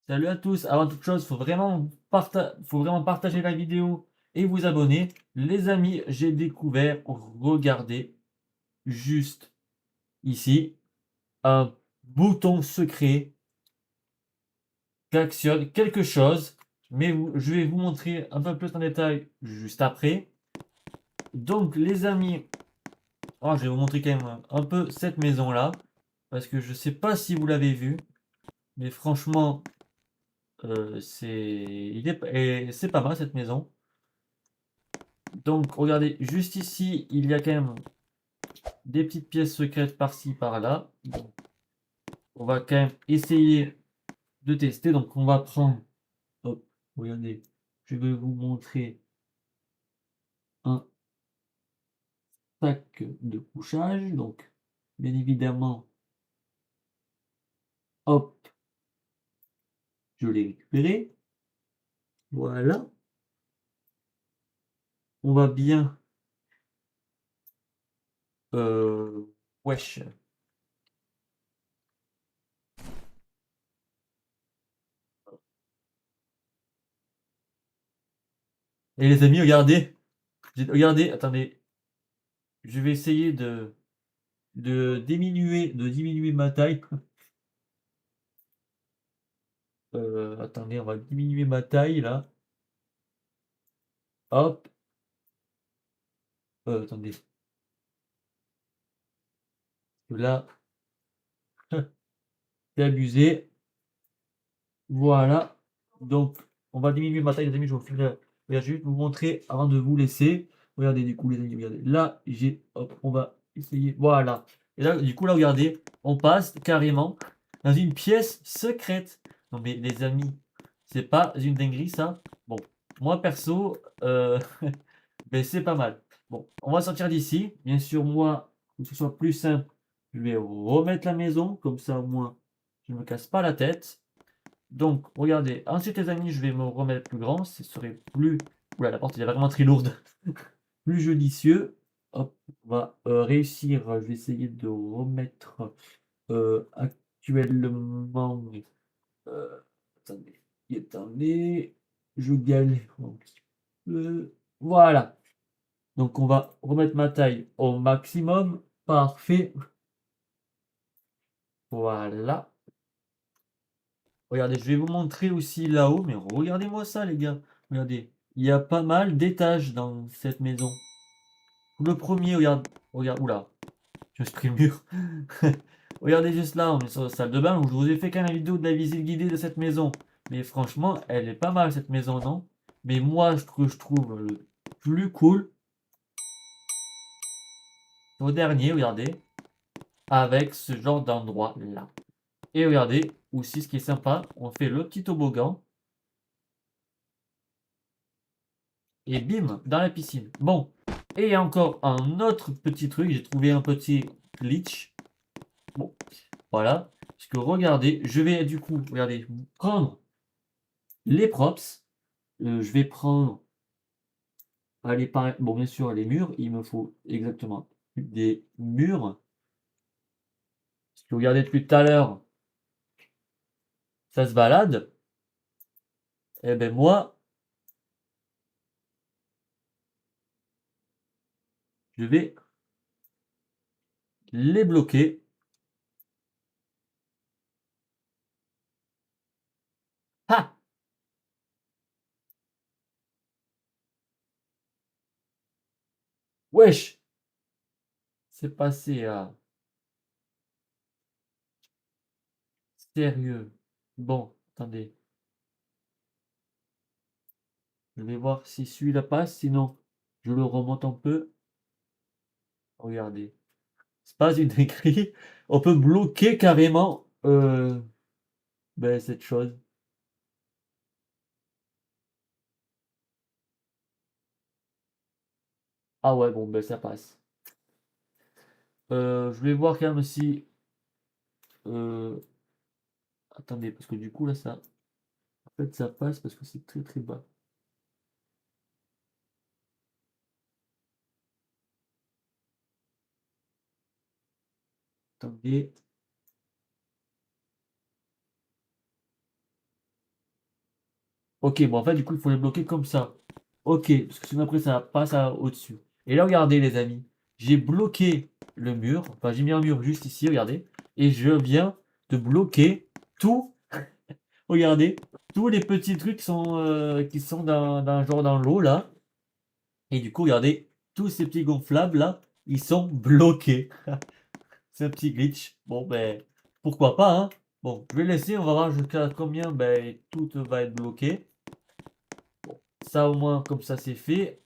Salut à tous. Avant toute chose, faut vraiment partager la vidéo et vous abonner. Les amis, j'ai découvert, regardez, juste ici, un bouton secret qui actionne quelque chose, mais je vais vous montrer un peu plus en détail juste après. Donc les amis, je vais vous montrer quand même un peu cette maison-là, parce que je sais pas si vous l'avez vu, mais franchement, c'est pas mal cette maison. Donc, regardez, juste ici, il y a quand même des petites pièces secrètes par-ci, par-là. Donc, on va quand même essayer de tester. Donc, on va prendre, hop, regardez, je vais vous montrer un sac de couchage. Donc, bien évidemment, hop, je l'ai récupéré. Voilà. On va bien, wesh. Et les amis, regardez, regardez, attendez, je vais essayer de diminuer ma taille. Attendez, on va diminuer ma taille là. Hop, attendez. Là, c'est abusé. Voilà. Donc, on va diminuer ma taille, les amis. Je vais vous filmer. Regarde, je vais vous montrer avant de vous laisser. Regardez, du coup, les amis, regardez. Là, hop, on va essayer. Voilà. Et là, du coup, là, regardez, on passe carrément dans une pièce secrète. Non, mais les amis, c'est pas une dinguerie, ça. Bon, moi, perso, mais c'est pas mal. Bon, on va sortir d'ici. Bien sûr, moi, pour que ce soit plus simple, je vais remettre la maison. Comme ça, au moins, je ne me casse pas la tête. Donc, regardez. Ensuite, les amis, je vais me remettre plus grand. Ce serait plus... Oula, la porte, elle est vraiment très lourde. Plus judicieux. Hop, on va réussir. Je vais essayer de remettre actuellement... euh, attendez. Attendez. Je galère un petit peu. Voilà. Donc on va remettre ma taille au maximum. Parfait. Voilà. Regardez, je vais vous montrer aussi là-haut, mais regardez-moi ça, les gars. Regardez, il y a pas mal d'étages dans cette maison. Le premier, regarde, oula, je me suis pris le mur. Regardez juste là, on est sur la salle de bain où je vous ai fait quand même la vidéo de la visite guidée de cette maison. Mais franchement, elle est pas mal cette maison, non? Mais moi, ce que je trouve le plus cool, au dernier, regardez, avec ce genre d'endroit là. Et regardez, aussi ce qui est sympa, on fait le petit toboggan. Et bim, dans la piscine. Bon, et il y a encore un autre petit truc, j'ai trouvé un petit glitch. Bon, voilà. Parce que regardez, je vais du coup, regardez, prendre les props. Je vais prendre, allez, bon, bien sûr, les murs. Il me faut exactement des murs. Parce que regardez, depuis tout à l'heure, ça se balade. Et ben moi, je vais les bloquer. Ah! Wesh! C'est passé à... Sérieux. Bon, attendez. Je vais voir si celui-là passe, sinon je le remonte un peu. Regardez. C'est pas une écrit. On peut bloquer carrément cette chose. Ah ouais, bon, ben ça passe. Je vais voir quand même si... euh, attendez, parce que du coup, là, ça... En fait, ça passe parce que c'est très très bas. Attendez. Ok, bon, en fait, du coup, il faut les bloquer comme ça. Ok, parce que sinon après, ça passe au-dessus. Et là, regardez, les amis. J'ai bloqué le mur. Enfin, j'ai mis un mur juste ici, regardez. Et je viens de bloquer tout. Regardez, tous les petits trucs qui sont dans genre dans l'eau, là. Et du coup, regardez, tous ces petits gonflables, là, ils sont bloqués. C'est un petit glitch. Bon, ben, pourquoi pas, hein. Bon, je vais laisser, on va voir jusqu'à combien ben, tout va être bloqué. Ça, au moins, comme ça, c'est fait.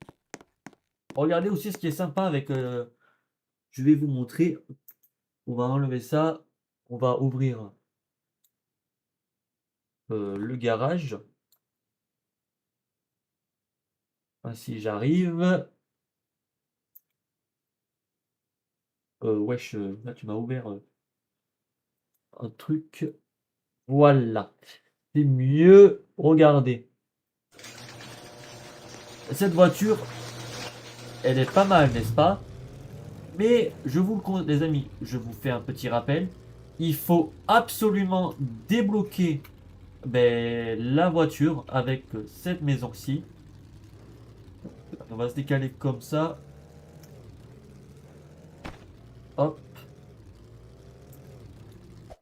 Regardez aussi ce qui est sympa avec... je vais vous montrer. On va enlever ça. On va ouvrir le garage. Ainsi, j'arrive. Wesh, là, tu m'as ouvert un truc. Voilà. C'est mieux. Regardez. Cette voiture, elle est pas mal, n'est-ce pas? Mais je vous le conseille, les amis, je vous fais un petit rappel. Il faut absolument débloquer ben, la voiture avec cette maison-ci. On va se décaler comme ça. Hop.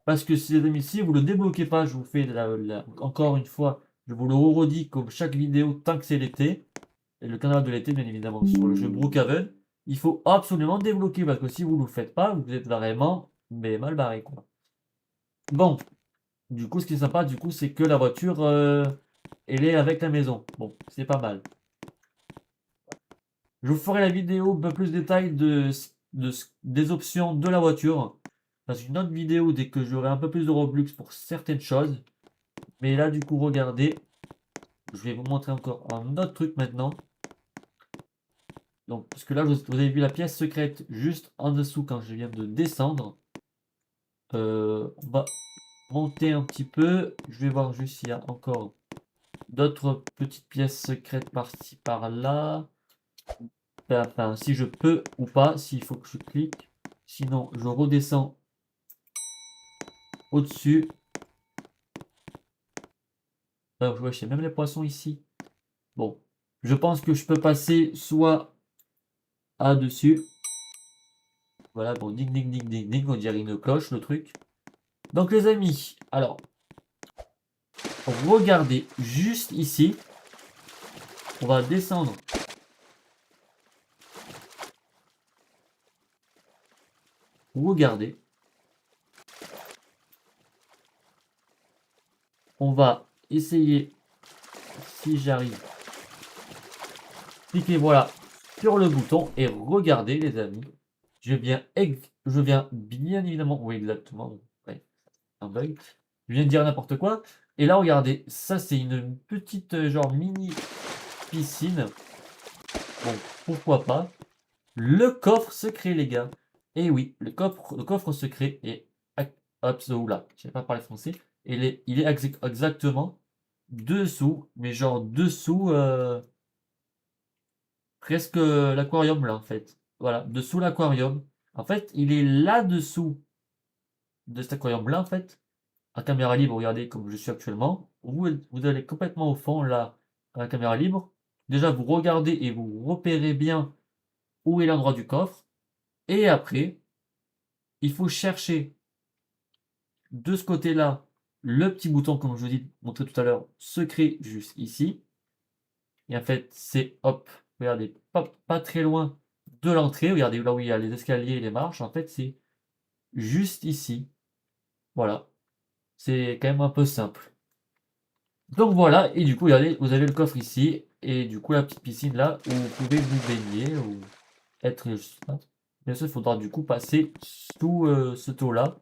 Parce que si les amis, si vous ne le débloquez pas, je vous fais encore une fois, je vous le redis comme chaque vidéo tant que c'est l'été. Et le canal de l'été, bien évidemment, sur le jeu Brookhaven. Il faut absolument débloquer parce que si vous ne le faites pas, vous êtes vraiment mais mal barré, quoi. Bon, du coup, ce qui est sympa, du coup, c'est que la voiture, elle est avec la maison. Bon, c'est pas mal. Je vous ferai la vidéo un peu plus de détails des options de la voiture. Dans une autre vidéo, dès que j'aurai un peu plus de Robux pour certaines choses. Mais là, du coup, regardez. Je vais vous montrer encore un autre truc maintenant. Donc, parce que là, vous avez vu la pièce secrète juste en dessous quand je viens de descendre. On va monter un petit peu. Je vais voir juste s'il y a encore d'autres petites pièces secrètes par-ci, par-là. Enfin, si je peux ou pas, s'il faut que je clique. Sinon, je redescends au-dessus. Alors, je vois, j'ai même les poissons ici. Bon, je pense que je peux passer soit à dessus. Voilà, bon, ding, ding, ding, ding, ding, on dirait une cloche, le truc. Donc, les amis, alors, regardez juste ici. On va descendre. Regardez. On va essayer, si j'arrive, cliquez voilà sur le bouton et regardez les amis. Je viens bien évidemment, oui exactement, ouais, un bug. Je viens de dire n'importe quoi. Et là regardez, ça c'est une petite genre mini piscine. Bon, pourquoi pas. Le coffre secret les gars. Et oui, le coffre secret est... Hop, là, je sais pas parler français. Il est exactement dessous, mais genre dessous, presque l'aquarium là en fait. Voilà, dessous l'aquarium. En fait, il est là-dessous de cet aquarium là en fait. À caméra libre, regardez comme je suis actuellement. Vous allez complètement au fond là, à la caméra libre. Déjà, vous regardez et vous repérez bien où est l'endroit du coffre. Et après, il faut chercher de ce côté-là le petit bouton, comme je vous ai montré tout à l'heure, secret juste ici. Et en fait, c'est hop, regardez, pas très loin de l'entrée. Regardez là où il y a les escaliers et les marches. En fait, c'est juste ici. Voilà. C'est quand même un peu simple. Donc voilà, et du coup, regardez, vous avez le coffre ici. Et du coup, la petite piscine là où vous pouvez vous baigner ou être. Bien sûr, il faudra du coup passer sous ce taux-là.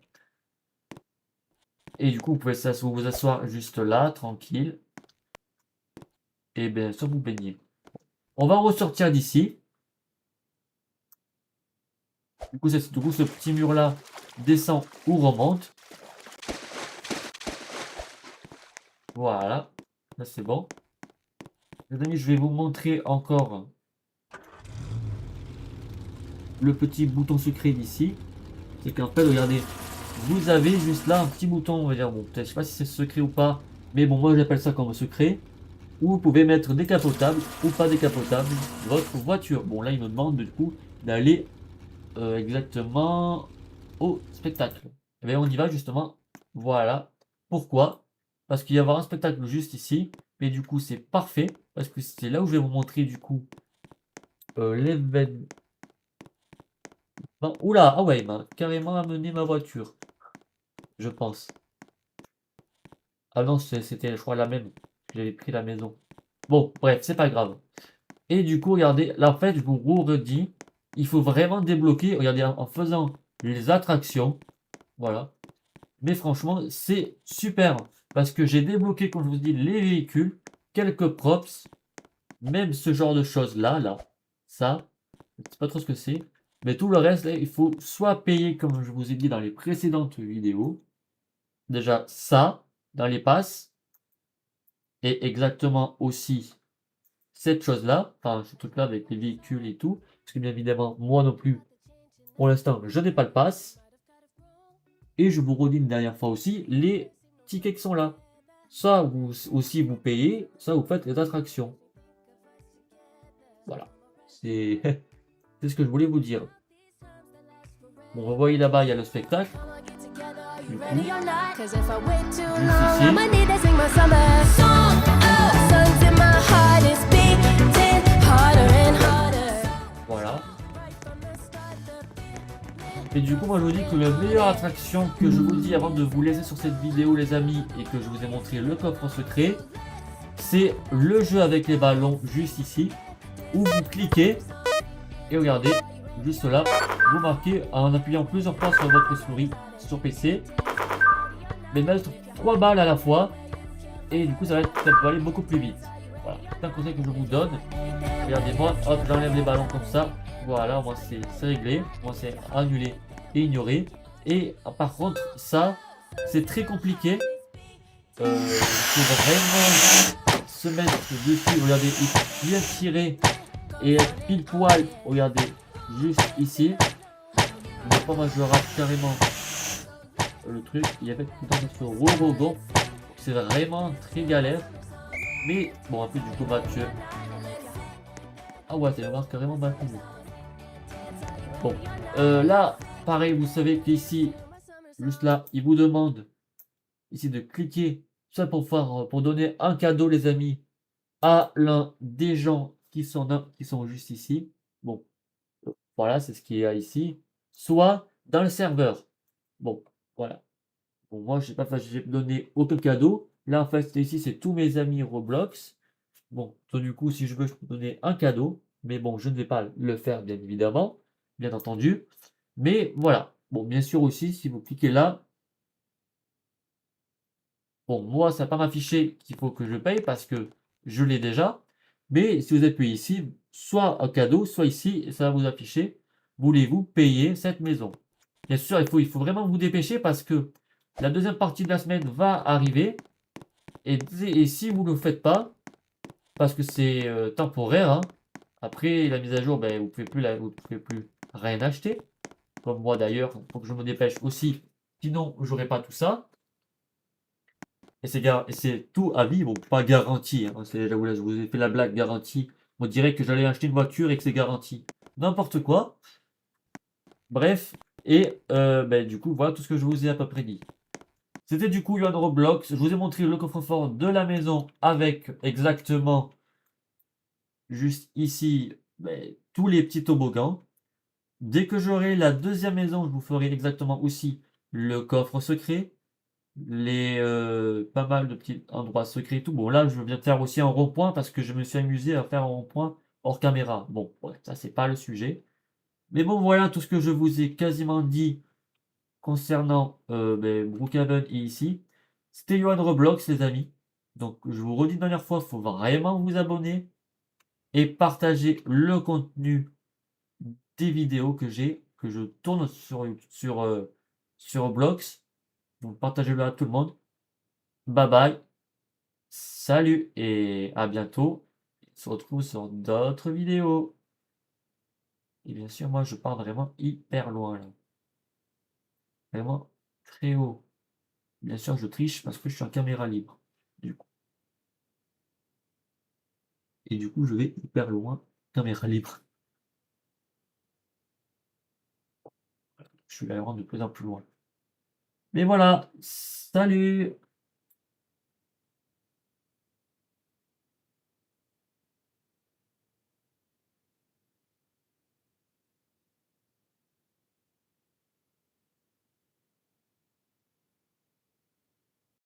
Et du coup, vous pouvez vous asseoir juste là, tranquille. Et bien sûr, vous baigner. On va ressortir d'ici. Du coup, ce petit mur-là descend ou remonte. Voilà. Là, c'est bon. Les amis, je vais vous montrer encore le petit bouton secret d'ici. C'est qu'en fait, regardez, vous avez juste là un petit bouton, on va dire, bon, peut-être, je sais pas si c'est secret ou pas, mais bon, moi j'appelle ça comme secret. où vous pouvez mettre décapotable ou pas décapotable votre voiture. Bon, là, il me demande du coup d'aller exactement au spectacle. Et bien, on y va justement. Voilà. Pourquoi? Parce qu'il y avoir un spectacle juste ici. Mais du coup, c'est parfait. Parce que c'est là où je vais vous montrer du coup l'événement. Oula, ah ouais, il m'a carrément amené ma voiture. Je pense. Ah non, c'était, je crois, la même. J'avais pris la maison. Bon, bref, c'est pas grave. Et du coup, regardez, là, en fait, je vous redis, il faut vraiment débloquer, regardez, en faisant les attractions. Voilà. Mais franchement, c'est super. Parce que j'ai débloqué, comme je vous dis, les véhicules, quelques props, même ce genre de choses-là, là. Ça, je sais pas trop ce que c'est. Mais tout le reste, là, il faut soit payer, comme je vous ai dit dans les précédentes vidéos. Déjà, ça, dans les passes. Et exactement aussi cette chose-là, enfin ce truc-là avec les véhicules et tout, parce que bien évidemment, moi non plus, pour l'instant, je n'ai pas le pass. Et je vous redis une dernière fois aussi, les tickets qui sont là. Ça, vous aussi vous payez, ça vous faites les attractions. Voilà. C'est c'est ce que je voulais vous dire. Bon, vous voyez là-bas, il y a le spectacle. Du coup, juste ici. Voilà. Et du coup, moi je vous dis que la meilleure attraction que je vous dis avant de vous laisser sur cette vidéo, les amis, et que je vous ai montré le coffre secret, c'est le jeu avec les ballons juste ici, où vous cliquez, et regardez, juste là, vous marquez en appuyant plusieurs fois sur votre souris sur PC, mais mettre 3 balles à la fois, et du coup ça va aller beaucoup plus vite. Voilà, c'est un conseil que je vous donne. Regardez-moi, hop, j'enlève les ballons comme ça. Voilà, moi c'est réglé. Moi c'est annulé et ignoré. Et par contre, ça, c'est très compliqué. Il faut vraiment se mettre dessus. Regardez, il faut bien tirer et être pile poil. Regardez, juste ici. Des fois, moi je rate carrément le truc. Il y a fait tout le temps ça se rebond. C'est vraiment très galère. Mais bon, après, du coup, Mathieu. Ah ouais, c'est vraiment carrément battu. Bon, là, pareil, vous savez qu'ici, juste là, il vous demande ici de cliquer ça pour faire, pour donner un cadeau, les amis, à l'un des gens qui sont juste ici. Bon, voilà, c'est ce qu'il y a ici. Soit dans le serveur. Bon, voilà. Bon, moi, je sais pas, enfin, j'ai donné aucun cadeau. Là, en fait, ici, c'est tous mes amis Roblox. Bon, donc, du coup, si je veux, je peux donner un cadeau. Mais bon, je ne vais pas le faire, bien évidemment, bien entendu. Mais voilà. Bon, bien sûr aussi, si vous cliquez là, bon, moi, ça va pas m'afficher qu'il faut que je paye parce que je l'ai déjà. Mais si vous appuyez ici, soit un cadeau, soit ici, et ça va vous afficher. Voulez-vous payer cette maison? Bien sûr, il faut vraiment vous dépêcher parce que la deuxième partie de la semaine va arriver. Et si vous ne le faites pas, parce que c'est temporaire, hein, après la mise à jour, ben, vous pouvez plus rien acheter. Comme moi d'ailleurs, il faut que je me dépêche aussi. Sinon, j'aurai pas tout ça. Et c'est tout à vie, bon, pas garanti, hein. Là, je vous ai fait la blague garantie. On dirait que j'allais acheter une voiture et que c'est garanti. N'importe quoi. Bref, et ben, du coup, voilà tout ce que je vous ai à peu près dit. C'était du coup Yohan Roblox. Je vous ai montré le coffre-fort de la maison avec exactement juste ici ben, tous les petits toboggans. Dès que j'aurai la deuxième maison, je vous ferai exactement aussi le coffre secret, les pas mal de petits endroits secrets et tout. Bon, là, je viens de faire aussi un rond-point parce que je me suis amusé à faire un rond-point hors caméra. Bon, ouais, ça, c'est pas le sujet. Mais bon, voilà tout ce que je vous ai quasiment dit concernant ben, Brookhaven et ici. C'était Yohan Roblox, les amis. Donc, je vous redis une dernière fois, il faut vraiment vous abonner et partager le contenu des vidéos que je tourne sur Roblox. Donc, partagez-le à tout le monde. Bye bye. Salut et à bientôt. On se retrouve sur d'autres vidéos. Et bien sûr, moi, je pars vraiment hyper loin là. Vraiment très haut. Bien sûr, je triche parce que je suis en caméra libre. Du coup. et du coup, je vais hyper loin, caméra libre. Je vais aller rendre de plus en plus loin. Mais voilà, salut!